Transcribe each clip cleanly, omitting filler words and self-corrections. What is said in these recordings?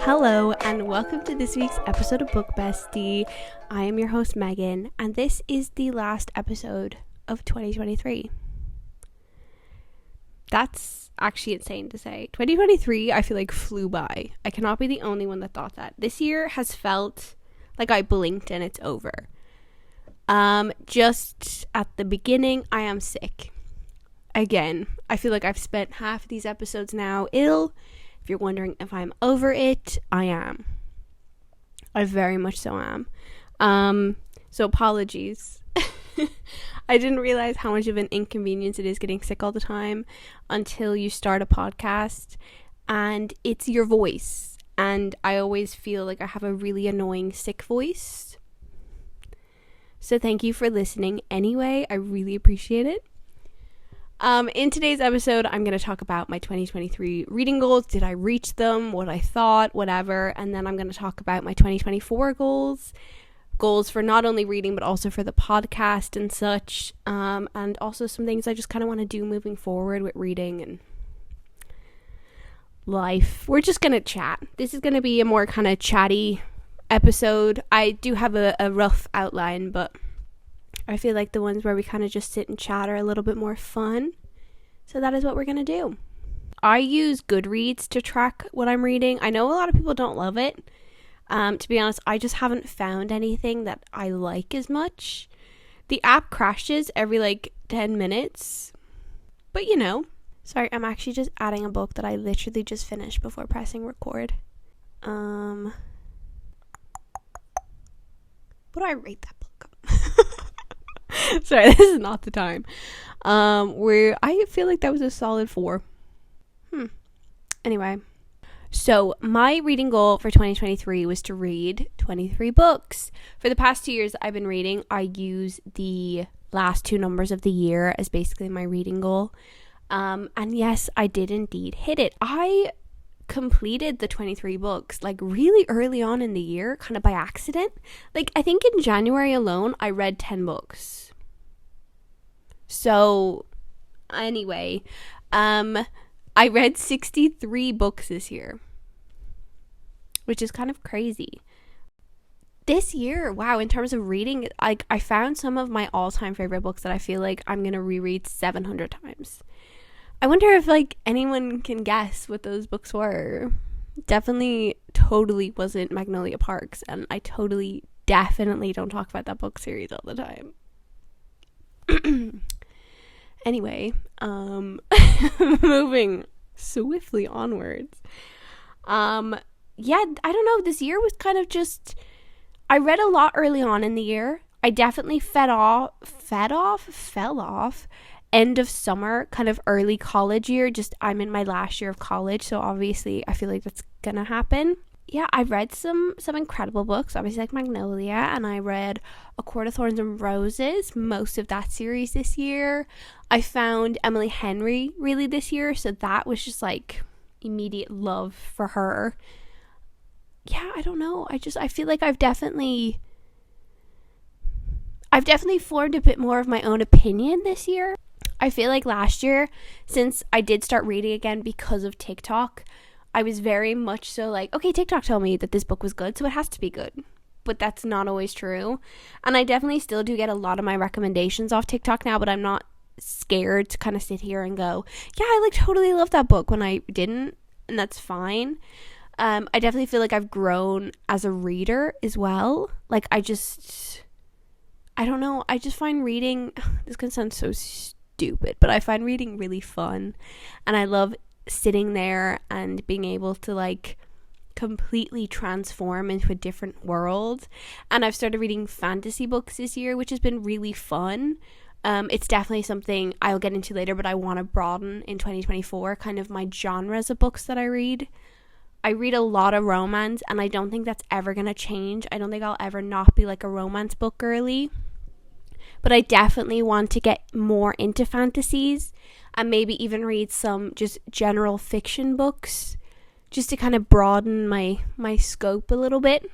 Hello and welcome to this week's episode of Book Bestie. I am your host Megan and this is the last episode of 2023. That's actually insane to say. 2023 I feel like flew by. I cannot be the only one that thought that. This year has felt like I blinked and it's over. Just at the beginning I am sick. Again, I feel like I've spent half of these episodes now ill. If you're wondering if I'm over it, I am. I very much so am. So apologies. I didn't realize how much of an inconvenience it is getting sick all the time until you start a podcast and it's your voice. And I always feel like I have a really annoying sick voice. So thank you for listening anyway. I really appreciate it. In today's episode, I'm going to talk about my 2023 reading goals. Did I reach them? What I thought? Whatever. And then I'm going to talk about my 2024 goals for not only reading, but also for the podcast and such. And also some things I just kind of want to do moving forward with reading and life. We're just going to chat. This is going to be a more kind of chatty episode. I do have a rough outline, but I feel like the ones where we kind of just sit and chat are a little bit more fun. So that is what we're going to do. I use Goodreads to track what I'm reading. I know a lot of people don't love it. To be honest, I just haven't found anything that I like as much. The app crashes every 10 minutes. But you know. Sorry, I'm actually just adding a book that I literally just finished before pressing record. What do I rate that book? Sorry, this is not the time. Where I feel like that was a solid 4. Anyway, so my reading goal for 2023 was to read 23 books. For the past 2 years I've been reading, I use the last 2 numbers of the year as basically my reading goal. And yes, I did indeed hit it. I completed the 23 books really early on in the year, kind of by accident. I think in January alone I read 10 books. So anyway, I read 63 books this year, which is kind of crazy. This year, wow, in terms of reading, I found some of my all-time favorite books that I feel like I'm gonna reread 700 times. I wonder if anyone can guess what those books were. Definitely totally wasn't Magnolia Parks, and I definitely don't talk about that book series all the time. Anyway, moving swiftly onwards. Yeah, I don't know, this year was kind of just, I read a lot early on in the year. I definitely fell off end of summer, kind of early college year. Just I'm in my last year of college, so obviously I feel like that's gonna happen. Yeah, I read some incredible books, obviously Magnolia, and I read A Court of Thorns and Roses, most of that series this year. I found Emily Henry really this year, so that was just immediate love for her. Yeah, I don't know. I feel like I've definitely formed a bit more of my own opinion this year. I feel like last year, since I did start reading again because of TikTok, I was very much so okay, TikTok told me that this book was good, so it has to be good. But that's not always true. And I definitely still do get a lot of my recommendations off TikTok now, but I'm not scared to kind of sit here and go, yeah, I totally love that book when I didn't, and that's fine. I definitely feel like I've grown as a reader as well. I don't know, I just find reading, this can sound so stupid, but I find reading really fun, and I love sitting there and being able to completely transform into a different world. And I've started reading fantasy books this year, which has been really fun. It's definitely something I'll get into later, but I want to broaden in 2024 kind of my genres of books that I read. I read a lot of romance, and I don't think that's ever going to change. I don't think I'll ever not be a romance book girly. But I definitely want to get more into fantasies and maybe even read some just general fiction books just to kind of broaden my scope a little bit.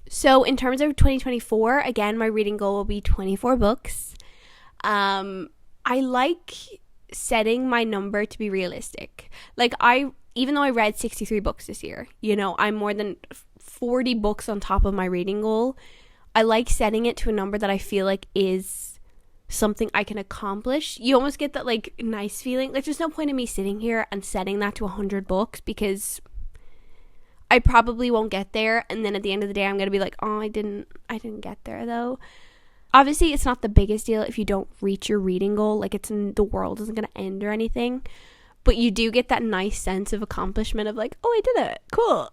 So in terms of 2024, again, my reading goal will be 24 books. I like setting my number to be realistic. even though I read 63 books this year, you know, I'm more than 40 books on top of my reading goal. I like setting it to a number that I feel like is something I can accomplish. You almost get that like nice feeling. Like there's no point in me sitting here and setting that to 100 books because I probably won't get there, and then at the end of the day I'm going to be like, "Oh, I didn't get there though." Obviously, it's not the biggest deal if you don't reach your reading goal. Like the world isn't going to end or anything. But you do get that nice sense of accomplishment of like, "Oh, I did it. Cool."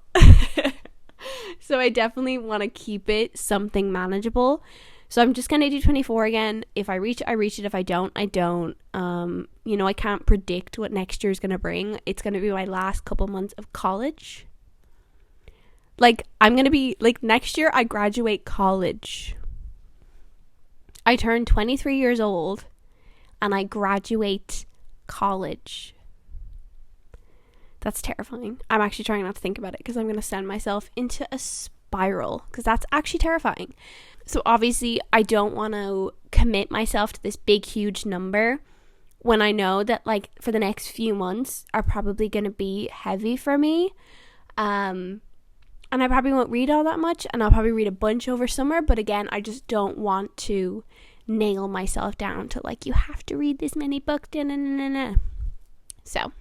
So I definitely want to keep it something manageable. So I'm just going to do 24 again. If I reach it, I reach it. If I don't, I don't. You know, I can't predict what next year is going to bring. It's going to be my last couple months of college. Like, I'm going to be, like, next year I graduate college. I turn 23 years old and I graduate college. That's terrifying. I'm actually trying not to think about it because I'm going to send myself into a spiral because that's actually terrifying. So obviously I don't want to commit myself to this big, huge number when I know that like for the next few months are probably going to be heavy for me. And I probably won't read all that much, and I'll probably read a bunch over summer. But again, I just don't want to nail myself down to like, you have to read this many books. So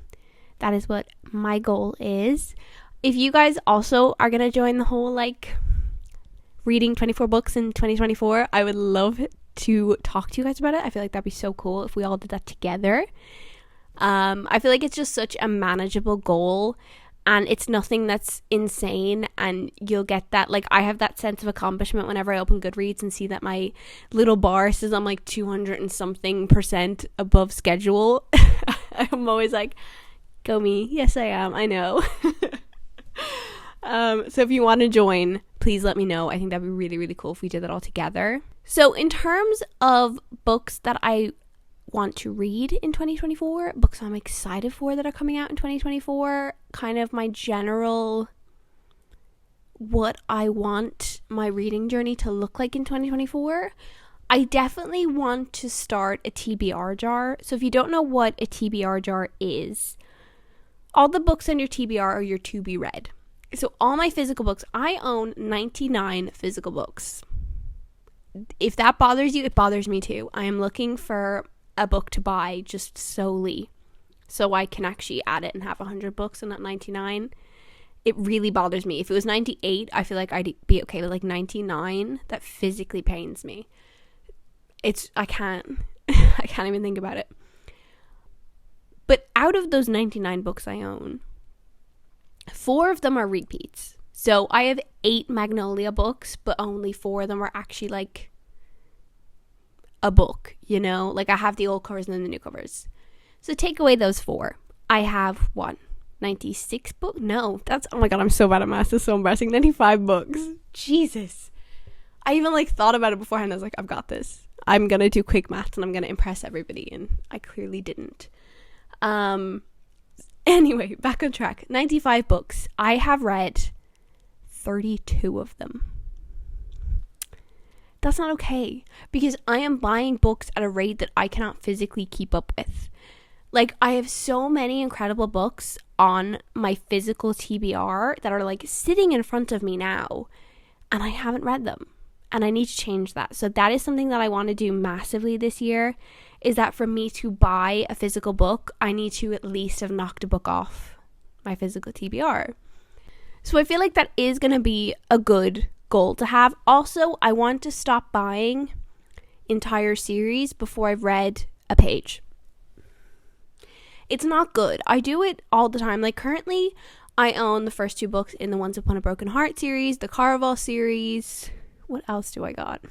that is what my goal is. If you guys also are going to join the whole like reading 24 books in 2024, I would love to talk to you guys about it. I feel like that'd be so cool if we all did that together. I feel like it's just such a manageable goal. And it's nothing that's insane, and you'll get that. Like, I have that sense of accomplishment whenever I open Goodreads and see that my little bar says I'm like 200 and something % above schedule. I'm always like, go me. Yes, I am. I know. So if you want to join, please let me know. I think that'd be really, really cool if we did that all together. So in terms of books that I want to read in 2024, books I'm excited for that are coming out in 2024, kind of my general what I want my reading journey to look like in 2024. I definitely want to start a TBR jar. So if you don't know what a TBR jar is, all the books on your TBR are your to be read. So all my physical books, I own 99 physical books. If that bothers you, it bothers me too. I am looking for a book to buy just solely so I can actually add it and have 100 books and not 99. It really bothers me. If it was 98, I feel like I'd be okay, but like 99, that physically pains me. I can't even think about it. But out of those 99 books I own, 4 of them are repeats. So I have 8 Magnolia books, but only 4 of them are actually like a book, you know? Like I have the old covers and then the new covers. So take away those 4. I have 96 books? No, that's, oh my god, I'm so bad at math. That's so embarrassing. 95 books. Jesus. I even like thought about it beforehand. I was like, I've got this. I'm going to do quick maths and I'm going to impress everybody. And I clearly didn't. Anyway, back on track. 95 books. I have read 32 of them. That's not okay, because I am buying books at a rate that I cannot physically keep up with. Like, I have so many incredible books on my physical TBR that are like sitting in front of me now, and I haven't read them, and I need to change that. So that is something that I want to do massively this year, is that for me to buy a physical book, I need to at least have knocked a book off my physical TBR. So I feel like that is going to be a good goal to have. Also, I want to stop buying entire series before I've read a page. It's not good. I do it all the time. Like currently, I own the first 2 books in the Once Upon a Broken Heart series, the Caraval series. What else do I got?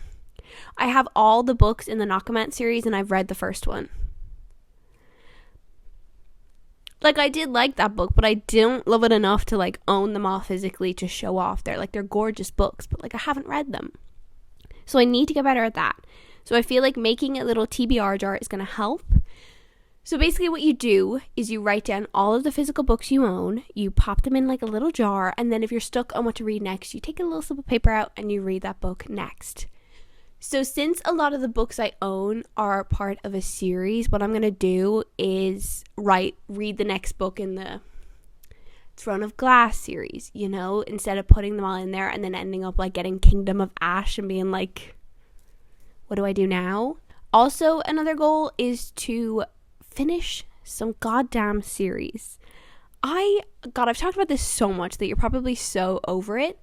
I have all the books in the Nakamat series, and I've read the first one. Like, I did like that book, but I don't love it enough to, like, own them all physically to show off. They're gorgeous books, but, like, I haven't read them. So I need to get better at that. So I feel like making a little TBR jar is going to help. So basically what you do is you write down all of the physical books you own, you pop them in, like, a little jar, and then if you're stuck on what to read next, you take a little slip of paper out and you read that book next. So since a lot of the books I own are part of a series, what I'm going to do is read the next book in the Throne of Glass series, you know, instead of putting them all in there and then ending up like getting Kingdom of Ash and being like, what do I do now? Also, another goal is to finish some goddamn series. I've talked about this so much that you're probably so over it,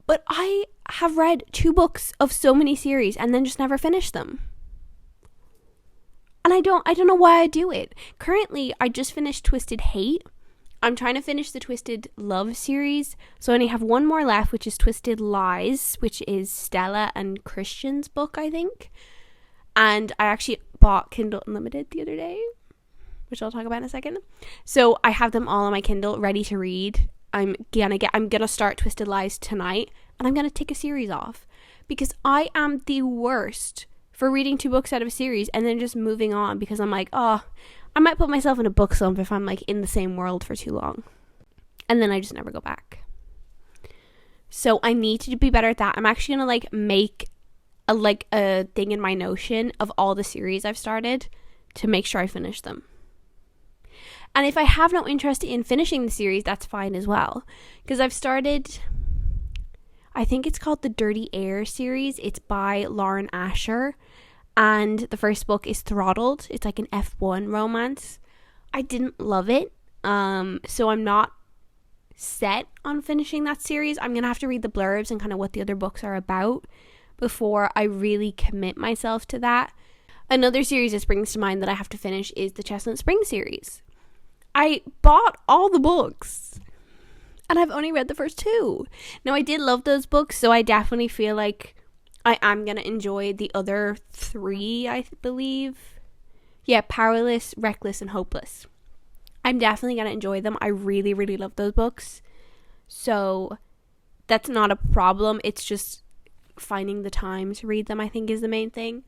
but I have read 2 books of so many series and then just never finished them. And I don't know why I do it. Currently, I just finished Twisted Hate. I'm trying to finish the Twisted Love series, so I only have one more left, which is Twisted Lies, which is Stella and Christian's book, I think. And I actually bought Kindle Unlimited the other day, which I'll talk about in a second. So I have them all on my Kindle ready to read. I'm gonna start Twisted Lies tonight, and I'm gonna take a series off because I am the worst for reading 2 books out of a series and then just moving on because I'm like, oh, I might put myself in a book slump if I'm like in the same world for too long, and then I just never go back. So I need to be better at that. I'm actually gonna like make a thing in my Notion of all the series I've started to make sure I finish them. And if I have no interest in finishing the series, that's fine as well. Because I've started, I think it's called the Dirty Air series. It's by Lauren Asher. And the first book is Throttled. It's like an F1 romance. I didn't love it. So I'm not set on finishing that series. I'm going to have to read the blurbs and kind of what the other books are about before I really commit myself to that. Another series that springs to mind that I have to finish is the Chestnut Spring series. I bought all the books and I've only read the first 2. Now, I did love those books, so I definitely feel like I am going to enjoy the other 3, I believe. Yeah, Powerless, Reckless, and Hopeless. I'm definitely going to enjoy them. I really, really love those books. So that's not a problem. It's just finding the time to read them, I think, is the main thing.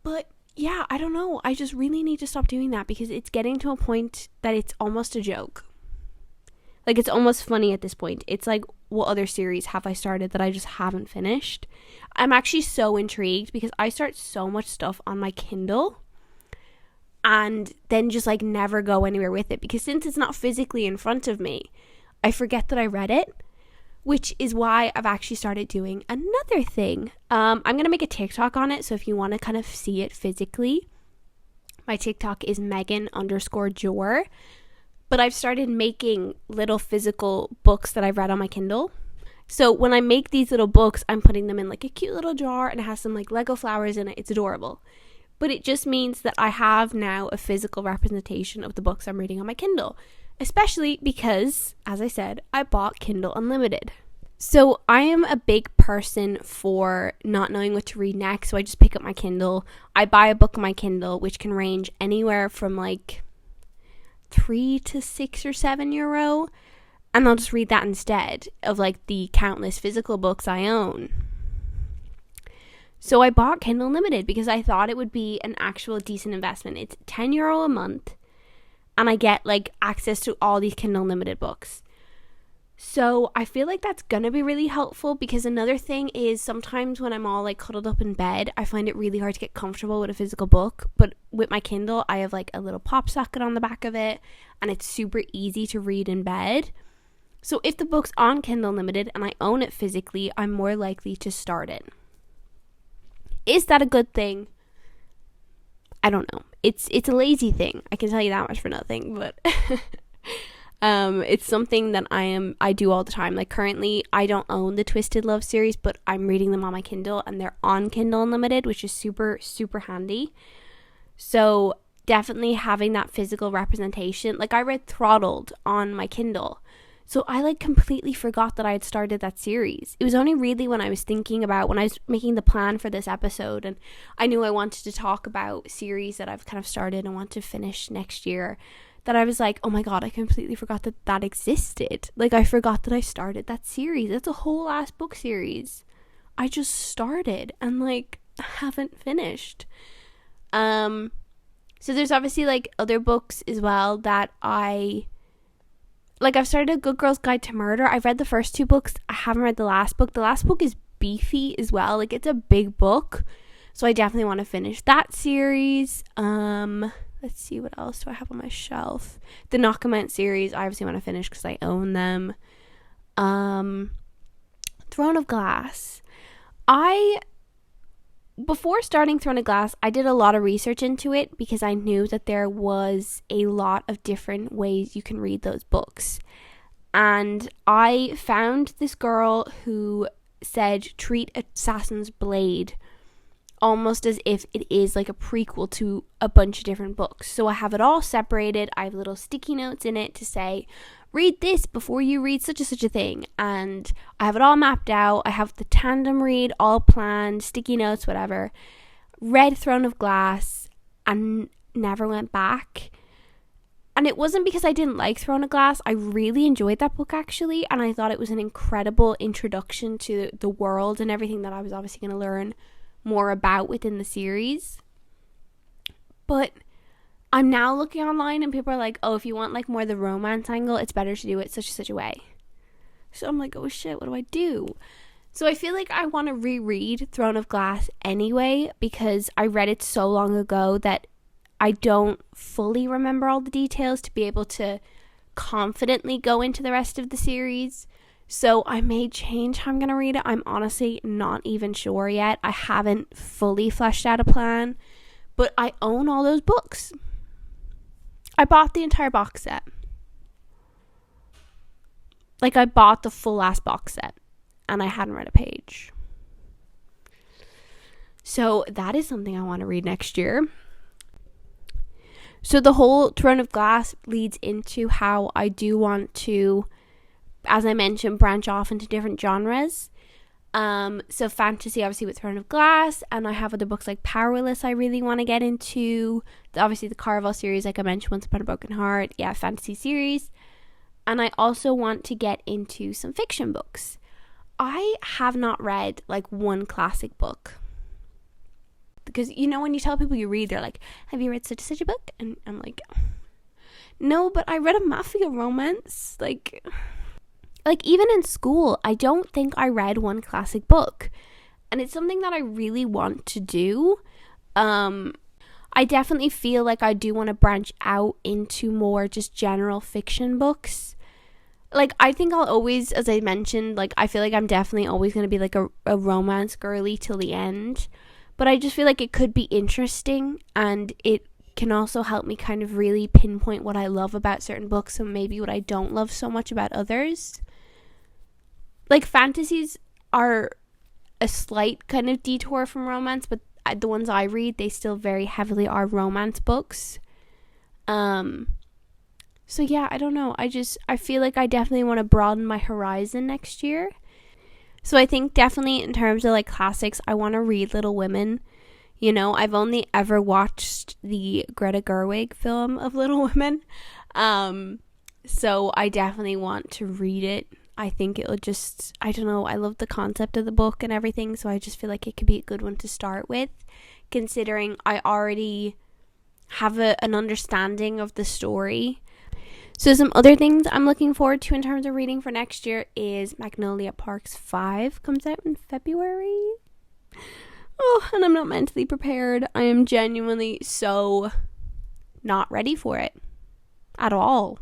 But yeah, I don't know. I just really need to stop doing that because it's getting to a point that it's almost a joke. Like, it's almost funny at this point. It's like, what other series have I started that I just haven't finished? I'm actually so intrigued because I start so much stuff on my Kindle and then just like never go anywhere with it because since it's not physically in front of me, I forget that I read it, which is why I've actually started doing another thing. I'm going to make a TikTok on it, so if you want to kind of see it physically, my TikTok is Megan_Jor. But I've started making little physical books that I've read on my Kindle. So when I make these little books, I'm putting them in like a cute little jar and it has some like Lego flowers in it. It's adorable. But it just means that I have now a physical representation of the books I'm reading on my Kindle. Especially because, as I said, I bought Kindle Unlimited. So I am a big person for not knowing what to read next. So I just pick up my Kindle. I buy a book on my Kindle, which can range anywhere from like €3 to €6 or €7. And I'll just read that instead of like the countless physical books I own. So I bought Kindle Unlimited because I thought it would be an actual decent investment. It's €10 a month. And I get like access to all these Kindle Unlimited books. So I feel like that's going to be really helpful because another thing is sometimes when I'm all like cuddled up in bed, I find it really hard to get comfortable with a physical book. But with my Kindle, I have like a little pop socket on the back of it and it's super easy to read in bed. So if the book's on Kindle Unlimited and I own it physically, I'm more likely to start it. Is that a good thing? I don't know. It's a lazy thing. I can tell you that much for nothing, but it's something that I do all the time. Like currently, I don't own the Twisted Love series, but I'm reading them on my Kindle and they're on Kindle Unlimited, which is super, super handy. So definitely having that physical representation. Like I read Throttled on my Kindle. So I like completely forgot that I had started that series. It was only really when I was thinking about, when I was making the plan for this episode and I knew I wanted to talk about series that I've kind of started and want to finish next year, that I was like, oh my God, I completely forgot that that existed. Like I forgot that I started that series. That's a whole ass book series I just started and like haven't finished. So there's obviously like other books as well that I've started A Good Girl's Guide to Murder. I've read the first 2 books. I haven't read the last book. The last book is beefy as well. Like, it's a big book. So I definitely want to finish that series. Let's see, what else do I have on my shelf? The Knockamount series, I obviously want to finish because I own them. Throne of Glass. Before starting Throne of Glass, I did a lot of research into it because I knew that there was a lot of different ways you can read those books. And I found this girl who said treat Assassin's Blade almost as if it is like a prequel to a bunch of different books. So I have it all separated. I have little sticky notes in it to say, read this before you read such and such a thing. And I have it all mapped out. I have the tandem read all planned, sticky notes, whatever. Read Throne of Glass and never went back. And it wasn't because I didn't like Throne of Glass. I really enjoyed that book, actually. And I thought it was an incredible introduction to the world and everything that I was obviously going to learn more about within the series. But I'm now looking online and people are like, oh, if you want like more the romance angle, it's better to do it such and such a way. So I'm like, oh shit, what do I do? So I feel like I want to reread Throne of Glass anyway, because I read it so long ago that I don't fully remember all the details to be able to confidently go into the rest of the series. So I may change how I'm going to read it. I'm honestly not even sure yet. I haven't fully fleshed out a plan, but I own all those books. I bought the entire box set. Like, I bought the full last box set and I hadn't read a page. So that is something I want to read next year. So the whole Throne of Glass leads into how I do want to, as I mentioned, branch off into different genres. So fantasy, obviously, with Throne of Glass, and I have other books like Powerless I really want to get into. Obviously, the Caraval series, like I mentioned, Once Upon a Broken Heart, fantasy series. And I also want to get into some fiction books. I have not read like one classic book. Because, you know, when you tell people you read, they're like, have you read such and such a book? And I'm like, no, but I read a mafia romance. Like even in school, I don't think I read one classic book. And it's something that I really want to do. I definitely feel like I do want to branch out into more just general fiction books. Like, I think I'll always, as I mentioned, like, I feel like I'm definitely always going to be like a romance girly till the end. But I just feel like it could be interesting, and it can also help me kind of really pinpoint what I love about certain books and maybe what I don't love so much about others. Like, fantasies are a slight kind of detour from romance, but the ones I read, they still very heavily are romance books. So yeah, I don't know. I feel like I definitely want to broaden my horizon next year. So I think definitely in terms of like classics, I want to read Little Women. You know, I've only ever watched the Greta Gerwig film of Little Women. So I definitely want to read it. I think it'll just, I don't know, I love the concept of the book and everything, so I just feel like it could be a good one to start with, considering I already have an understanding of the story. So some other things I'm looking forward to in terms of reading for next year is Magnolia Parks 5 comes out in February. Oh, and I'm not mentally prepared. I am genuinely so not ready for it at all.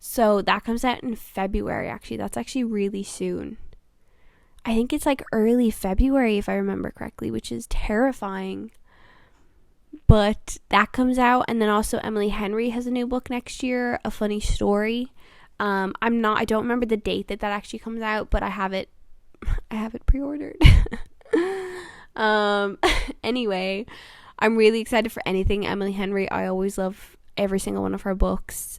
So that comes out in February, actually. That's actually really soon. I think it's like early February, if I remember correctly, which is terrifying. But that comes out. And then also Emily Henry has a new book next year, A Funny Story. I don't remember the date that actually comes out, but I have it pre-ordered. Anyway, I'm really excited for anything Emily Henry. I always love every single one of her books.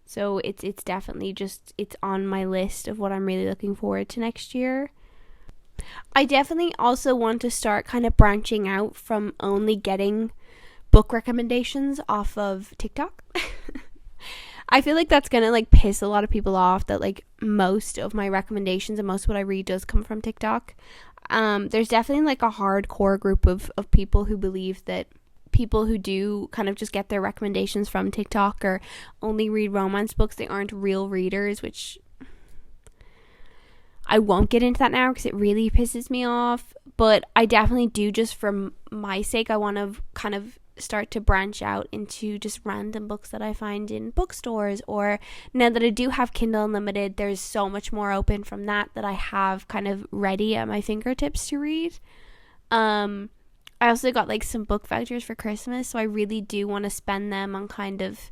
So it's definitely just, it's on my list of what I'm really looking forward to next year. I definitely also want to start kind of branching out from only getting book recommendations off of TikTok. I feel like that's gonna like piss a lot of people off that like most of my recommendations and most of what I read does come from TikTok. There's definitely like a hardcore group of people who believe that people who do kind of just get their recommendations from TikTok or only read romance books, they aren't real readers, which I won't get into that now because it really pisses me off. But I definitely do, just for my sake, I want to kind of start to branch out into just random books that I find in bookstores, or now that I do have Kindle Unlimited, there's so much more open from that I have kind of ready at my fingertips to read. I also got like some book vouchers for Christmas, so I really do want to spend them on kind of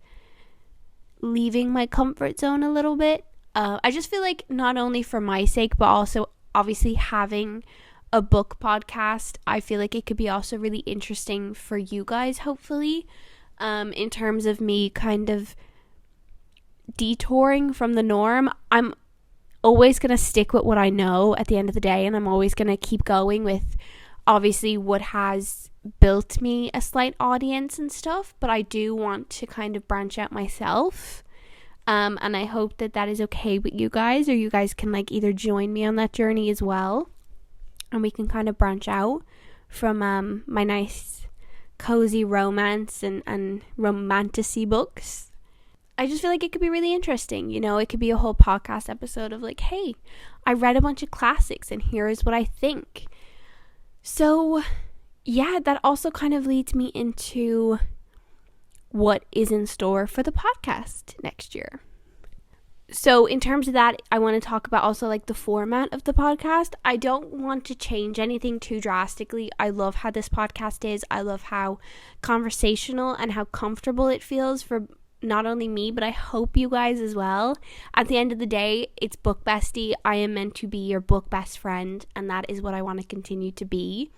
leaving my comfort zone a little bit. I just feel like not only for my sake, but also obviously having a book podcast, I feel like it could be also really interesting for you guys, hopefully, in terms of me kind of detouring from the norm. I'm always going to stick with what I know at the end of the day, and I'm always going to keep going with obviously what has built me a slight audience and stuff, but I do want to kind of branch out myself, and I hope that is okay with you guys, or you guys can like either join me on that journey as well, and we can kind of branch out from my nice cozy romance and romantasy books. I just feel like it could be really interesting, you know. It could be a whole podcast episode of like, hey, I read a bunch of classics and here is what I think. So yeah, that also kind of leads me into what is in store for the podcast next year. So in terms of that, I want to talk about also like the format of the podcast. I don't want to change anything too drastically. I love how this podcast is. I love how conversational and how comfortable it feels for not only me, but I hope you guys as well. At the end of the day, it's Book Bestie. I am meant to be your book best friend, and that is what I want to continue to be.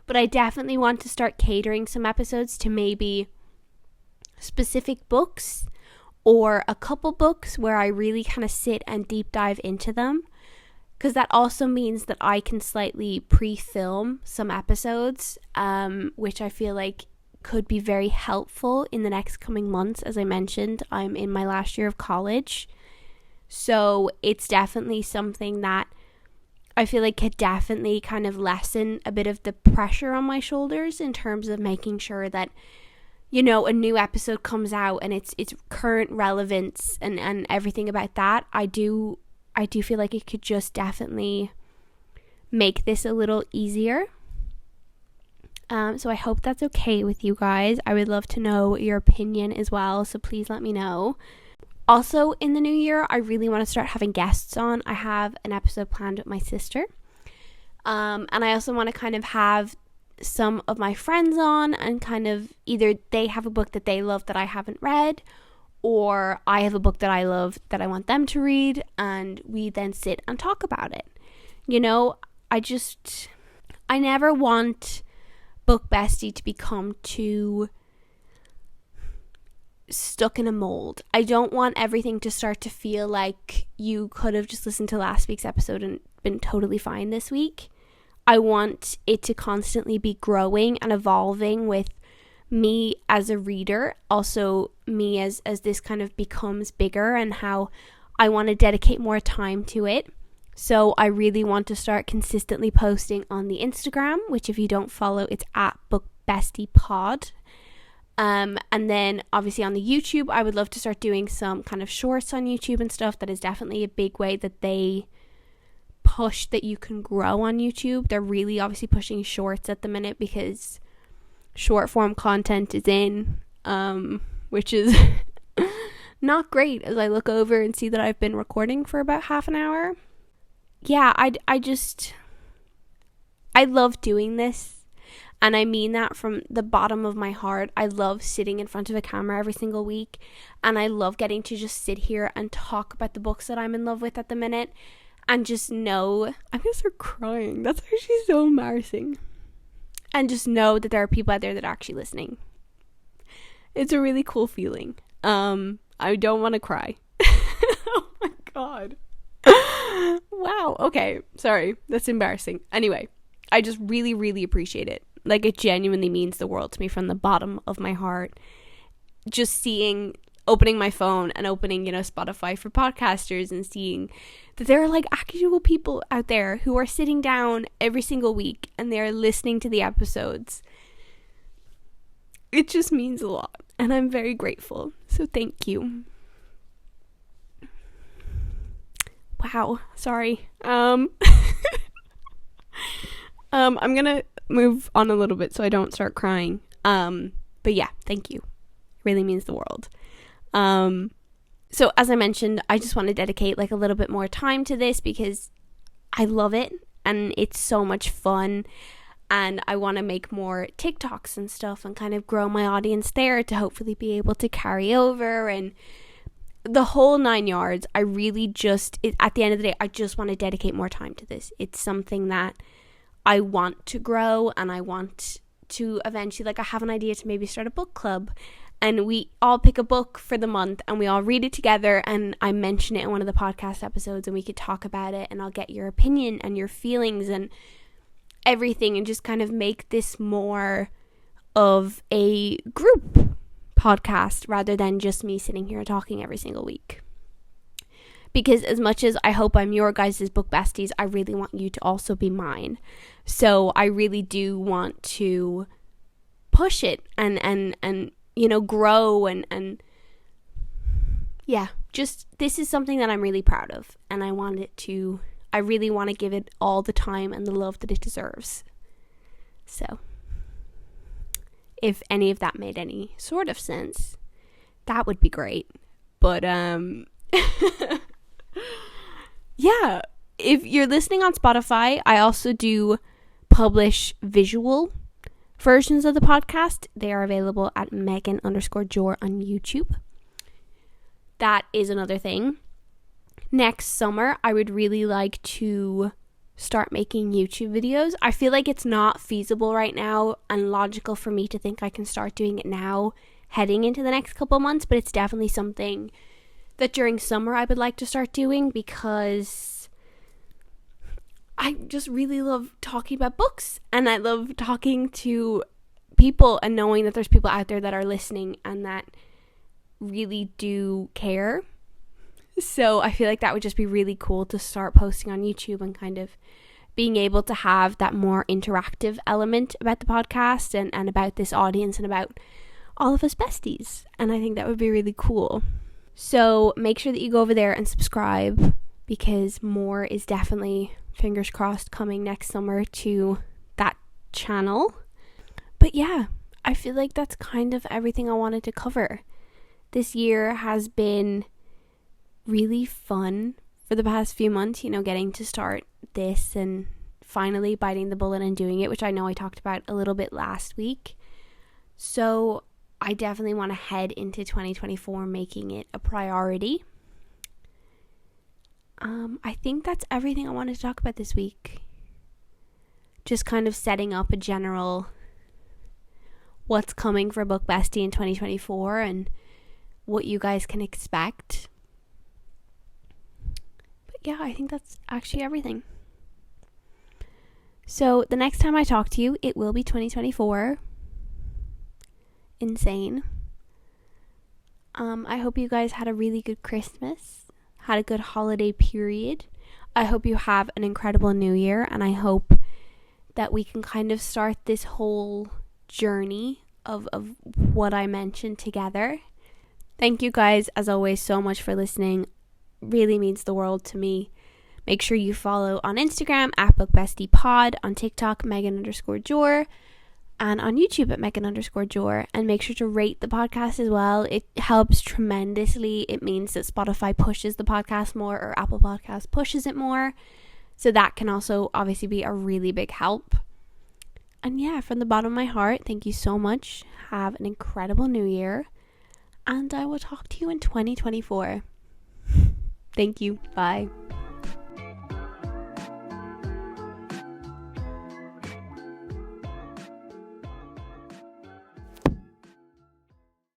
But I definitely want to start catering some episodes to maybe specific books, or a couple books where I really kind of sit and deep dive into them, because that also means that I can slightly pre-film some episodes, which I feel like could be very helpful in the next coming months. As I mentioned, I'm in my last year of college, so it's definitely something that I feel like could definitely kind of lessen a bit of the pressure on my shoulders in terms of making sure that, you know, a new episode comes out and it's current relevance and everything about that. I do feel like it could just definitely make this a little easier. So I hope that's okay with you guys. I would love to know your opinion as well, so please let me know. Also, in the new year, I really want to start having guests on. I have an episode planned with my sister. And I also want to kind of have some of my friends on, and kind of either they have a book that they love that I haven't read, or I have a book that I love that I want them to read, and we then sit and talk about it. You know, I never want Book Bestie to become too stuck in a mold. I don't want everything to start to feel like you could have just listened to last week's episode and been totally fine this week. I want it to constantly be growing and evolving with me as a reader, also me as this kind of becomes bigger, and how I want to dedicate more time to it. So I really want to start consistently posting on the Instagram, which if you don't follow, it's at BookBestiePod. And then obviously on the YouTube, I would love to start doing some kind of shorts on YouTube and stuff. That is definitely a big way that they push that you can grow on YouTube. They're really obviously pushing shorts at the minute because short form content is in, which is not great as I look over and see that I've been recording for about half an hour. Yeah, I love doing this, and I mean that from the bottom of my heart. I love sitting in front of a camera every single week, and I love getting to just sit here and talk about the books that I'm in love with at the minute, and just know, I'm gonna start crying, that's actually so embarrassing, and just know that there are people out there that are actually listening. It's a really cool feeling. I don't want to cry. Oh my god. Wow, okay, sorry, that's embarrassing. Anyway, I just really, really appreciate it. Like, it genuinely means the world to me from the bottom of my heart. Just opening my phone and opening, you know, Spotify for podcasters, and seeing that there are like actual people out there who are sitting down every single week and they're listening to the episodes. It just means a lot, and I'm very grateful. So thank you. Wow, sorry. I'm gonna move on a little bit so I don't start crying. But yeah, thank you. Really means the world. So as I mentioned, I just want to dedicate like a little bit more time to this because I love it and it's so much fun, and I want to make more TikToks and stuff and kind of grow my audience there to hopefully be able to carry over and the whole 9 yards. I really just, at the end of the day, I just want to dedicate more time to this. It's something that I want to grow, and I want to eventually, like, I have an idea to maybe start a book club, and we all pick a book for the month and we all read it together, and I mention it in one of the podcast episodes and we could talk about it, and I'll get your opinion and your feelings and everything, and just kind of make this more of a group podcast rather than just me sitting here talking every single week. Because as much as I hope I'm your guys' book besties, I really want you to also be mine. So I really do want to push it and you know, grow and yeah, just this is something that I'm really proud of, and I really want to give it all the time and the love that it deserves. So if any of that made any sort of sense, that would be great. But yeah, if you're listening on Spotify, I also do publish visual versions of the podcast. They are available at Megan_Jor on YouTube. That is another thing. Next summer, I would really like to start making YouTube videos. I feel like it's not feasible right now and logical for me to think I can start doing it now heading into the next couple months, but it's definitely something that during summer I would like to start doing because I just really love talking about books, and I love talking to people and knowing that there's people out there that are listening and that really do care. So I feel like that would just be really cool to start posting on YouTube and kind of being able to have that more interactive element about the podcast and about this audience and about all of us besties. And I think that would be really cool. So make sure that you go over there and subscribe, because more is definitely, fingers crossed, coming next summer to that channel. But yeah, I feel like that's kind of everything I wanted to cover. This year has been really fun for the past few months, you know, getting to start this and finally biting the bullet and doing it, which I know I talked about a little bit last week. So I definitely want to head into 2024 making it a priority. I think that's everything I wanted to talk about this week. Just kind of setting up a general what's coming for Book Bestie in 2024 and what you guys can expect. But yeah, I think that's actually everything. So the next time I talk to you, it will be 2024. Insane. I hope you guys had a really good Christmas, had a good holiday period. I hope you have an incredible new year, and I hope that we can kind of start this whole journey of what I mentioned together. Thank you guys, as always, so much for listening. Really means the world to me. Make sure you follow on Instagram at BookBestiePod, on TikTok Megan_Jor, and on YouTube at Megan_Jor. And make sure to rate the podcast as well. It helps tremendously. It means that Spotify pushes the podcast more, or Apple Podcasts pushes it more. So that can also obviously be a really big help. And yeah, from the bottom of my heart, thank you so much. Have an incredible new year. And I will talk to you in 2024. Thank you. Bye.